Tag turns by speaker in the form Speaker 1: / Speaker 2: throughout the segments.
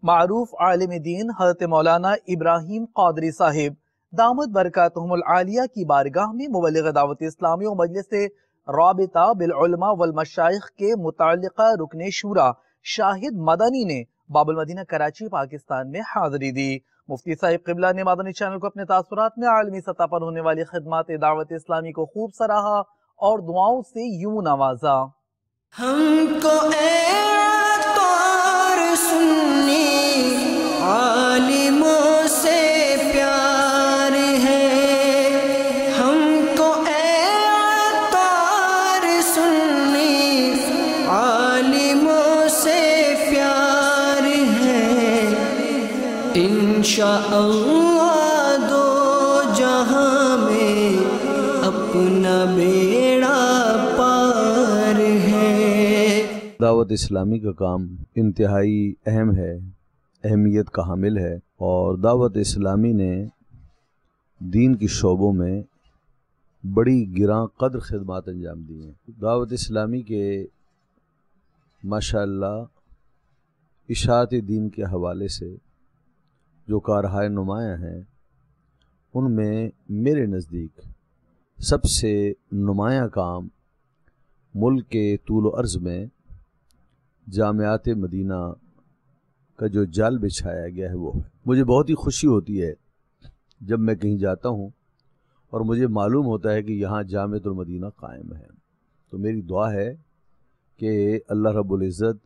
Speaker 1: معروف عالم دین حضرت مولانا ابراہیم قادری صاحب دامت برکاتہم العالیہ کی بارگاہ میں مبلغ دعوت اسلامی و مجلس رابطہ بالعلماء والمشائخ کے متعلقہ رکن شورا شاہد مدنی نے باب المدینہ کراچی پاکستان میں حاضری دی۔ مفتی صاحب قبلہ نے مدنی چینل کو اپنے تاثرات میں عالمی سطح پر ہونے والی خدمات دعوت اسلامی کو خوب سراہا اور دعاؤں سے یوں نوازا۔
Speaker 2: ہم کو اے عطار سنی عالموں سے پیار ہے، ہم کو اے عطار سنی عالموں سے پیار ہے، انشاءاللہ دو جہاں میں اپنا بیڑا پار ہے۔
Speaker 3: دعوت اسلامی کا کام انتہائی اہم ہے، اہمیت کا حامل ہے، اور دعوت اسلامی نے دین کی شعبوں میں بڑی گراں قدر خدمات انجام دی ہیں۔ دعوت اسلامی کے ماشاءاللہ اشاعت دین کے حوالے سے جو کارہائے نمایاں ہیں، ان میں میرے نزدیک سب سے نمایاں کام ملک کے طول و عرض میں جامعات مدینہ کا جو جال بچھایا گیا ہے وہ ہے۔ مجھے بہت ہی خوشی ہوتی ہے جب میں کہیں جاتا ہوں اور مجھے معلوم ہوتا ہے کہ یہاں جامعۃ المدینہ قائم ہے، تو میری دعا ہے کہ اللہ رب العزت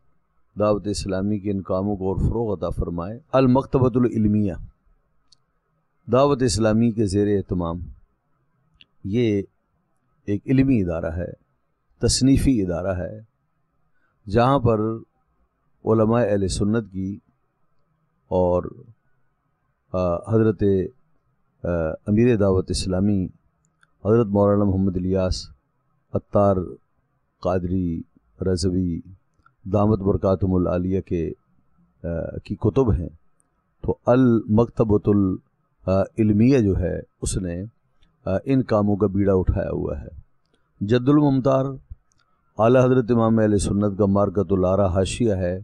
Speaker 3: دعوت اسلامی کے ان کاموں کو اور فروغ عطا فرمائے۔ المکتبۃ العلمیہ دعوت اسلامی کے زیر اہتمام یہ ایک علمی ادارہ ہے، تصنیفی ادارہ ہے، جہاں پر علماء اہل سنت کی اور حضرت امیر دعوت اسلامی حضرت مولانا محمد الیاس عطار قادری رضوی دامت برکاتہم العالیہ کی کتب ہیں، تو المکتبۃ العلمیہ جو ہے اس نے ان کاموں کا بیڑا اٹھایا ہوا ہے۔ جد الممتار اعلیٰ حضرت امام اہل سنت کا مارکۃ الآراء حاشیہ ہے،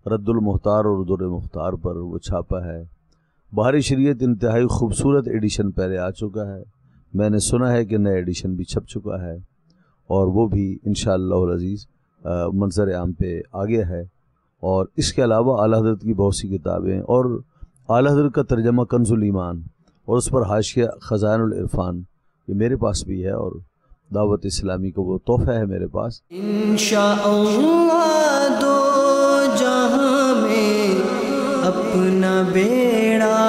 Speaker 3: رد المختار اور در مختار پر وہ چھاپا ہے۔ بہار شریعت انتہائی خوبصورت ایڈیشن پہلے آ چکا ہے، میں نے سنا ہے کہ نیا ایڈیشن بھی چھپ چکا ہے، اور وہ بھی انشاءاللہ العزیز منظر عام پہ آ گیا ہے۔ اور اس کے علاوہ اعلیٰ حضرت کی بہت سی کتابیں اور اعلیٰ حضرت کا ترجمہ کنز الایمان اور اس پر حاشیہ خزائن العرفان یہ میرے پاس بھی ہے، اور دعوت اسلامی کو وہ تحفہ ہے میرے پاس۔
Speaker 2: انشاءاللہ دو جہاں میں اپنا بیڑا